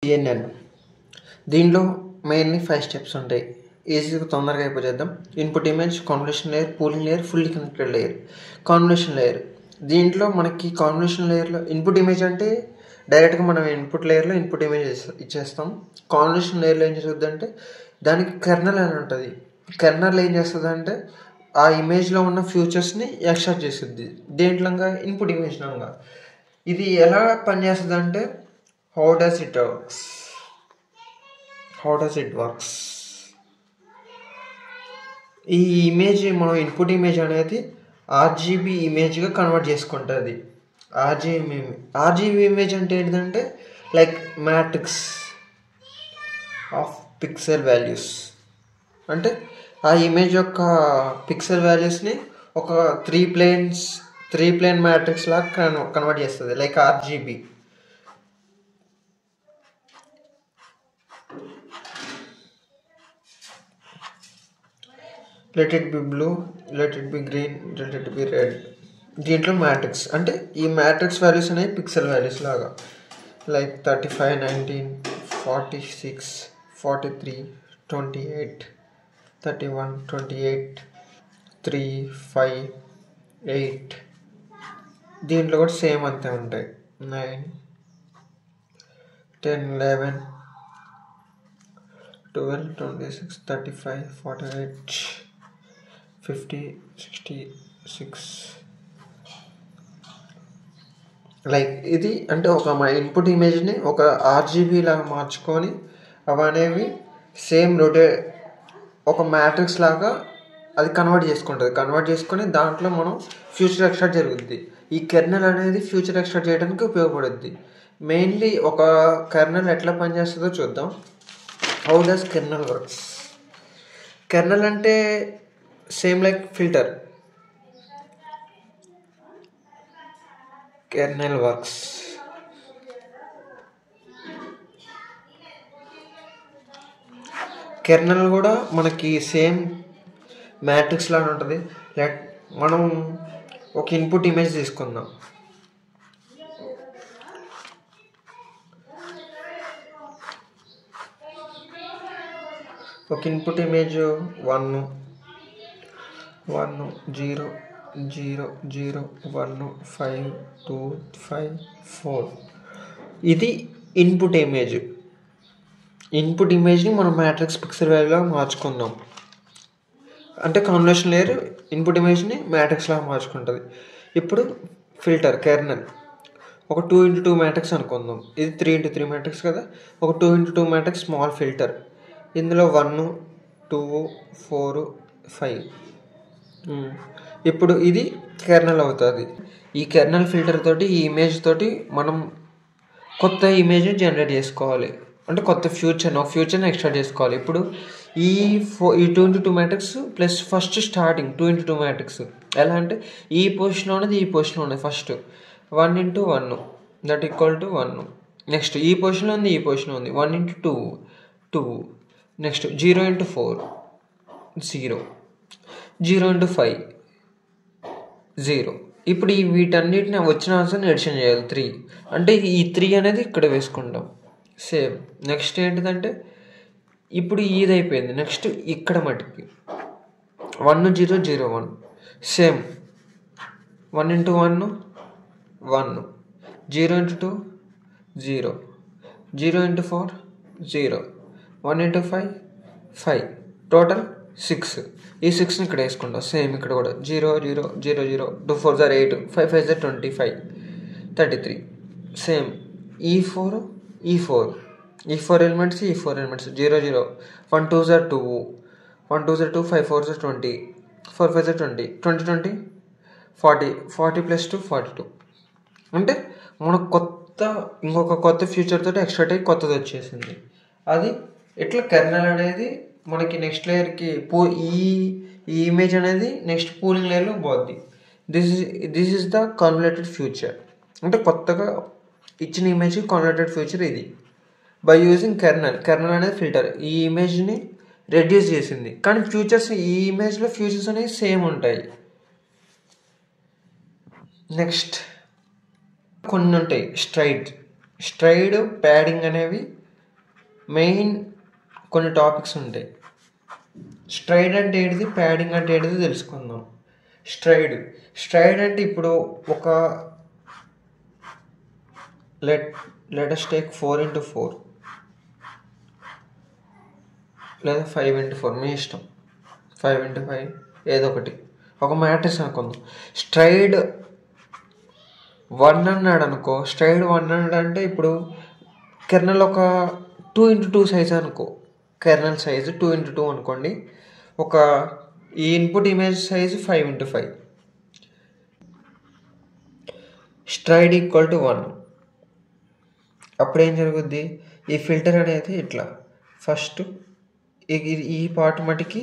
CNN. దీనిలో mainly 5 steps ఉంటాయి. ఈజీగా తొందరగా అయిపోచేద్దాం. Input image, convolution layer, pooling layer, fully connected layer. Convolution layer, దీంట్లో మనకి కాన్వల్యూషన్ లేయర్లో ఇన్పుట్ ఇమేజ్ అంటే డైరెక్ట్గా మనం ఇన్పుట్ లేయర్లో ఇన్పుట్ ఇమేజ్ ఇచ్చేస్తాం. కాన్వల్యూషన్ లేయర్లో ఏం జరుగుతుందంటే దానికి కెర్నల్ అని ఉంటుంది. కెర్నల్ ఏం చేస్తుంది అంటే ఆ ఇమేజ్లో ఉన్న ఫ్యూచర్స్ని ఎక్స్ట్రాక్ట్ చేస్తుంది దేంట్లో ఇన్పుట్ ఇమేజ్లో. ఇది ఎలా పనిచేస్తుంది అంటే హౌ డస్ ఇట్ వర్క్స్. ఈ ఇమేజ్ మనం ఇన్పుట్ ఇమేజ్ అనేది ఆర్జీబీ ఇమేజ్గా కన్వర్ట్ చేసుకుంటుంది. ఆర్జీబీ ఇమేజ్ అంటే ఏంటంటే like matrix of pixel values. అంటే ఆ ఇమేజ్ యొక్క పిక్సెల్ వాల్యూస్ని ఒక త్రీ ప్లేన్ మ్యాట్రిక్స్ లాగా కన్వర్ట్ చేస్తుంది like RGB. Let it be blue, let it be green, let it be red. దీంట్లో మ్యాట్రిక్స్ అంటే ఈ మ్యాట్రిక్స్ వాల్యూస్ అనేవి పిక్సెల్ వాల్యూస్ లాగా లైక్ 35, 19, 46, 43, 28, 31, 28, 3, 5, 8. దీంట్లో కూడా సేమ్ అంతే ఉంటాయి. 9, 10, 11, 12, 26, 35, 48, 50, 66. లైక్ ఇది అంటే ఒక మా ఇన్పుట్ ఇమేజ్ని ఒక ఆర్జీబీ లాగా మార్చుకొని అవి అనేవి సేమ్ ఒక మ్యాట్రిక్స్ లాగా అది కన్వర్ట్ చేసుకొని దాంట్లో మనం ఫ్యూచర్ ఎక్స్ట్రాక్ట్ జరుగుద్ది. ఈ కెర్నల్ అనేది ఫ్యూచర్ ఎక్స్ట్రాక్ట్ చేయడానికి ఉపయోగపడుద్ది. మెయిన్లీ ఒక కెర్నల్ ఎట్లా పనిచేస్తుందో చూద్దాం. How does kernel works. Kernel అంటే same like filter. Kernel works kernel కూడా మనకి సేమ్ మ్యాట్రిక్స్ లాగా ఉంటుంది. మనం ఒక ఇన్పుట్ ఇమేజ్ తీసుకుందాం. ఒక ఇన్పుట్ ఇమేజ్ 1, 0, 0, 0, 1, 5, 2, 5, 4. ఇది ఇన్పుట్ ఇమేజ్ని మనం మ్యాట్రిక్స్ పిక్సెల్ వాల్యూలా మార్చుకుందాం. అంటే కాన్వల్యూషన్ లేయర్ ఇన్పుట్ ఇమేజ్ని మ్యాట్రిక్స్ లాగా మార్చుకుంటుంది. ఇప్పుడు ఫిల్టర్ కెర్నల్ ఒక 2x2 మ్యాట్రిక్స్ అనుకుందాం. ఇది 3x3 మ్యాట్రిక్స్ కదా. ఒక 2x2 మ్యాట్రిక్స్ స్మాల్ ఫిల్టర్. ఇందులో 1, 2, 4, 5. ఇప్పుడు ఇది కెర్నల్ అవుతుంది. ఈ కెర్నల్ ఫిల్టర్ తోటి ఈ ఇమేజ్ తోటి మనం కొత్త ఇమేజ్ని జనరేట్ చేసుకోవాలి. అంటే కొత్త ఫ్యూచర్ని ఎక్స్ట్రాక్ట్ చేసుకోవాలి. ఇప్పుడు ఈ 2x2 matrix plus first starting 2x2 matrix ఎలా అంటే ఈ పొజిషన్లో ఉన్నది first 1x1 that equal to 1. Next ఈ పొజిషన్లో ఉంది 1x2 2. Next 0x4 0, 0x5 0. ఇప్పుడు వీటన్నిటిని వచ్చిన ఆన్సర్ని ఎడిషన్ చేయాలి 3. అంటే ఈ 3 అనేది ఇక్కడ వేసుకుంటాం. సేమ్ నెక్స్ట్ ఏంటిదంటే ఇప్పుడు ఇది అయిపోయింది. నెక్స్ట్ ఇక్కడ మటుకి 1, 0, 0, 1 same 1x1 1, 0x2 0, 0x4 0, 1x5 5, total 6. ఈ 6ని ఇక్కడ వేసుకుంటాం. సేమ్ ఇక్కడ కూడా 0, 0, 0, 0, 2 4s are 8, 5 5s are 25, 33. Same ఈ 4 elements 0 0, 1 2s are 2, 1 2s are 2, 5 4s are 20, 4 5s are 20, 20 20 40, 40 plus 2 42. అంటే మనకు ఇంకొక కొత్త ఫ్యూచర్ తోటి ఎక్స్ట్రాక్ట్ అయ్యి కొత్తది వచ్చేసింది. అది ఇట్లా కెర్నల్ అనేది మనకి నెక్స్ట్ లేయర్కి ఈ ఇమేజ్ అనేది నెక్స్ట్ పూలింగ్ లేయర్లో పోద్ది. This is the convoluted future. అంటే కొత్తగా ఇచ్చిన ఇమేజ్ కన్వల్యూటెడ్ ఫ్యూచర్ ఇది. బై యూజింగ్ కెర్నల్ అనేది ఫిల్టర్ ఈ ఇమేజ్ని రెడ్యూస్ చేసింది. కానీ ఈ ఇమేజ్లో ఫ్యూచర్స్ అనేవి సేమ్ ఉంటాయి. నెక్స్ట్ కొన్ని ఉంటాయి స్ట్రైడ్ ప్యాడింగ్ అనేవి మెయిన్ కొన్ని టాపిక్స్ ఉంటాయి. స్ట్రైడ్ అంటే ఏంటిది, ప్యాడింగ్ అంటే ఏంటిది తెలుసుకుందాం. స్ట్రైడ్ అంటే ఇప్పుడు ఒక లెట్ us టేక్ 4x4 లేదా 5x4, మీ ఇష్టం, 5x5 ఏదో ఒకటి, ఒక మ్యాట్రిక్స్ అనుకుందాం. స్ట్రైడ్ 1 అన్నాడు అనుకో. స్ట్రైడ్ 1 అన్నాడు అంటే ఇప్పుడు కెర్నల్ ఒక 2x2 సైజ్ అనుకో. కెర్నల్ సైజు 2x2 అనుకోండి. ఒక ఈ input image size 5x5. Stride equal to 1. అప్పుడు ఏం జరుగుద్ది, ఈ ఫిల్టర్ అనేది ఇట్లా ఫస్ట్ ఈ పార్ట్ మటుకి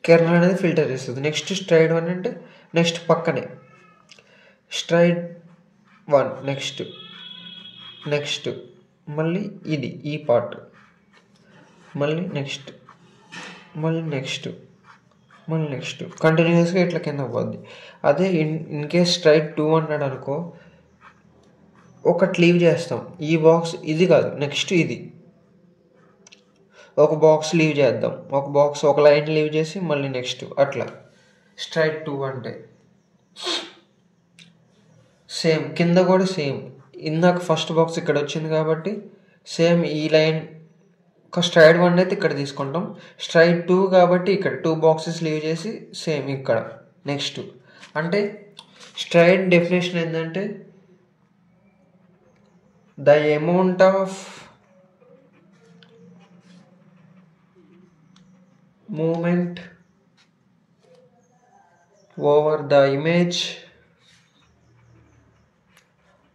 కెర్నల్ అనేది ఫిల్టర్ చేస్తుంది. నెక్స్ట్ స్ట్రైడ్ 1 అంటే నెక్స్ట్ పక్కనే స్ట్రైడ్ 1, నెక్స్ట్ మళ్ళీ ఇది ఈ పార్ట్, మళ్ళీ నెక్స్ట్ కంటిన్యూస్గా ఇట్లా కింద పోద్ది. అదే ఇన్ కేస్ స్ట్రైడ్ 2 అన్నాడు అనుకో, ఒకటి లీవ్ చేస్తాం. ఈ బాక్స్ ఇది కాదు, నెక్స్ట్ ఇది ఒక బాక్స్ లీవ్ చేద్దాం. ఒక లైన్ లీవ్ చేసి మళ్ళీ నెక్స్ట్ అట్లా. స్ట్రైడ్ 2 అంటే సేమ్, కింద కూడా సేమ్. ఇందాక ఫస్ట్ బాక్స్ ఇక్కడ వచ్చింది కాబట్టి సేమ్ ఈ లైన్. స్ట్రైడ్ 1 అయితే ఇక్కడ తీసుకుంటాం. స్ట్రైడ్ 2 కాబట్టి ఇక్కడ 2 బాక్సెస్ లీవ్ చేసి సేమ్ ఇక్కడ నెక్స్ట్. అంటే స్ట్రైడ్ డెఫినేషన్ ఏంటంటే the amount of moment over the image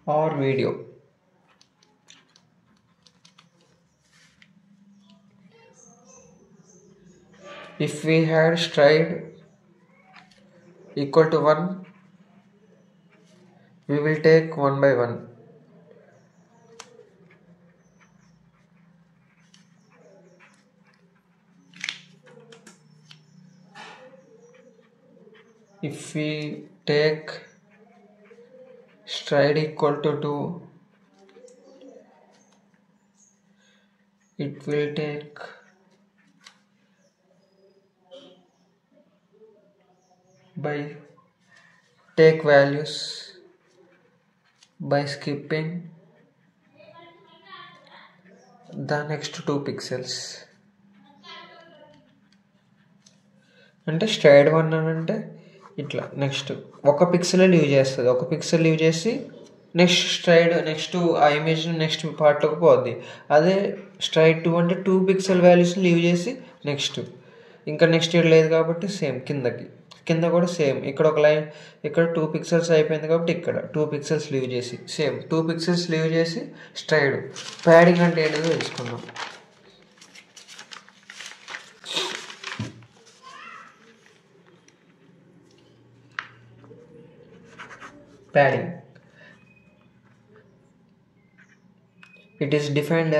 or video. If we had stride equal to 1, we will take 1 by 1. If we take stride equal to 2, it will take values by skipping the next 2 pixels. అంటే stride 1 అని అంటే ఇట్లా next ఒక pixel leave చేస్తుంది. ఒక pixel leave చేసి next ఆ image next పార్ట్లోకి పోద్ది. అదే స్ట్రైడ్ 2 అంటే 2 పిక్సెల్ వాల్యూస్ లీవ్ చేసి నెక్స్ట్ ఇక్కడ లేదు కాబట్టి సేమ్ కింద కూడా సేమ్. ఇక్కడ ఒక లైన్, ఇక్కడ 2 పిక్సెల్స్ అయిపోయింది కాబట్టి ఇక్కడ 2 పిక్సెల్స్ లీవ్ చేసి సేమ్ 2 పిక్సెల్స్ లీవ్ చేసి స్ట్రైడ్. ప్యాడింగ్ అంటే ఏంటో తెలుసుకుందాం. Padding. It is defined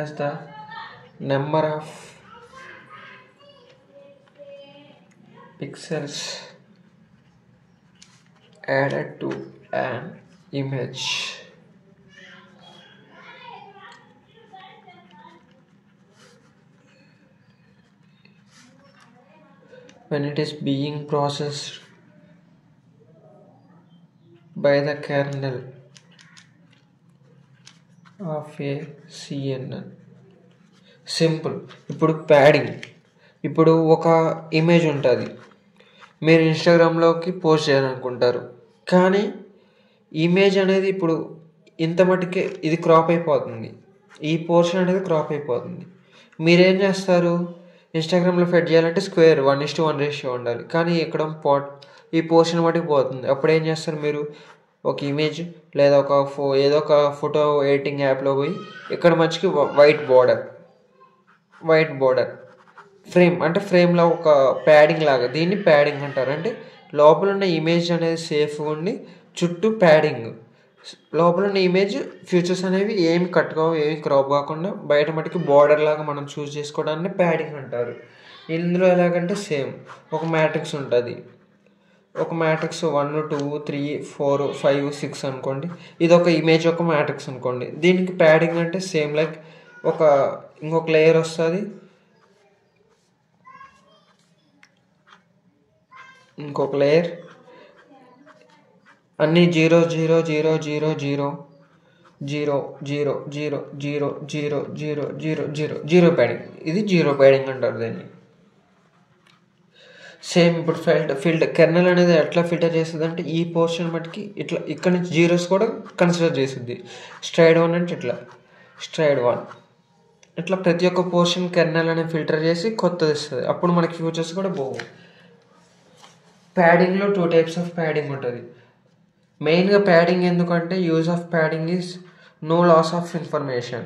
as the number of pixels added to an image when it is being processed by the kernel of a CNN. Simple. ఇప్పుడు padding, ఇప్పుడు ఒక image ఉంటుంది, మీరు ఇన్స్టాగ్రామ్లోకి post చేయాలనుకుంటారు. కానీ ఇమేజ్ అనేది ఇప్పుడు ఇంత మటుకే ఇది క్రాప్ అయిపోతుంది, ఈ పోర్షన్ అనేది క్రాప్ అయిపోతుంది. మీరేం చేస్తారు, ఇన్స్టాగ్రామ్లో ఫెడ్ చేయాలంటే స్క్వేర్ 1:1 రేషియో ఉండాలి. కానీ ఇక్కడ ఈ పోర్షన్ మటుకు పోతుంది. అప్పుడు ఏం చేస్తారు, మీరు ఒక ఇమేజ్ లేదా ఏదో ఒక ఫోటో ఎడిటింగ్ యాప్లో పోయి ఇక్కడ మధ్యకి వైట్ బోర్డర్ ఫ్రేమ్, అంటే ఫ్రేమ్లో ఒక ప్యాడింగ్ లాగా, దీన్ని ప్యాడింగ్ అంటారు. అంటే లోపల ఉన్న ఇమేజ్ అనేది సేఫ్గా ఉండి చుట్టూ ప్యాడింగ్ లోపల ఉన్న ఇమేజ్ ఫీచర్స్ అనేవి ఏమి కట్ కావు, ఏమి క్రాప్ కాకుండా బయట మటుకి బార్డర్ లాగా మనం చూస్ చేసుకోవడాన్ని ప్యాడింగ్ అంటారు. ఇందులో ఎలాగంటే సేమ్ ఒక మ్యాట్రిక్స్ ఉంటుంది. ఒక మ్యాట్రిక్స్ 1 2 3 4 5 6 అనుకోండి. ఇది ఒక ఇమేజ్ ఒక మ్యాట్రిక్స్ అనుకోండి. దీనికి ప్యాడింగ్ అంటే సేమ్ లైక్ ఇంకొక లేయర్ వస్తుంది, ఇంకొక లేయర్, అన్నీ 0 0 0 0 0 0 0 0 0 0 0 0 0 జీరో ప్యాడింగ్. ఇది జీరో ప్యాడింగ్ అంటారు దీన్ని. సేమ్ ఇప్పుడు ఫిల్టర్ కెర్నల్ అనేది ఎట్లా ఫిల్టర్ చేస్తుంది అంటే ఈ పోర్షన్ మటుకి ఇట్లా ఇక్కడ నుంచి జీరోస్ కూడా కన్సిడర్ చేస్తుంది. స్ట్రైడ్ 1 అంటే ఇట్లా స్ట్రైడ్ 1 ఇట్లా ప్రతి ఒక్క పోర్షన్ కెర్నల్ అనేది ఫిల్టర్ చేసి కొత్తది ఇస్తుంది. అప్పుడు మనకి ఫ్యూచర్స్ కూడా పోవు. ప్యాడింగ్లో 2 టైప్స్ ఆఫ్ ప్యాడింగ్ ఉంటుంది. మెయిన్గా ప్యాడింగ్ ఎందుకంటే use of padding is no loss of information.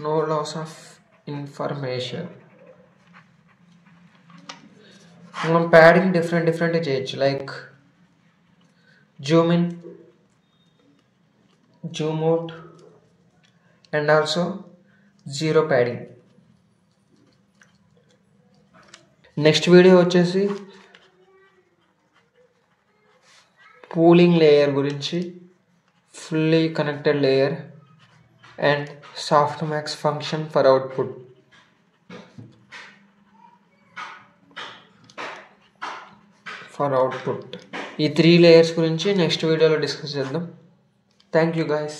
No loss of information. మనం ప్యాడింగ్ డిఫరెంట్ చేయొచ్చు. Like zoom in, zoom out and also zero padding. Next video వచ్చేసి పూలింగ్ లేయర్ గురించి, fully connected layer and soft max function for output. ఈ 3 layers గురించి నెక్స్ట్ వీడియోలో discuss చేద్దాం. Thank you guys.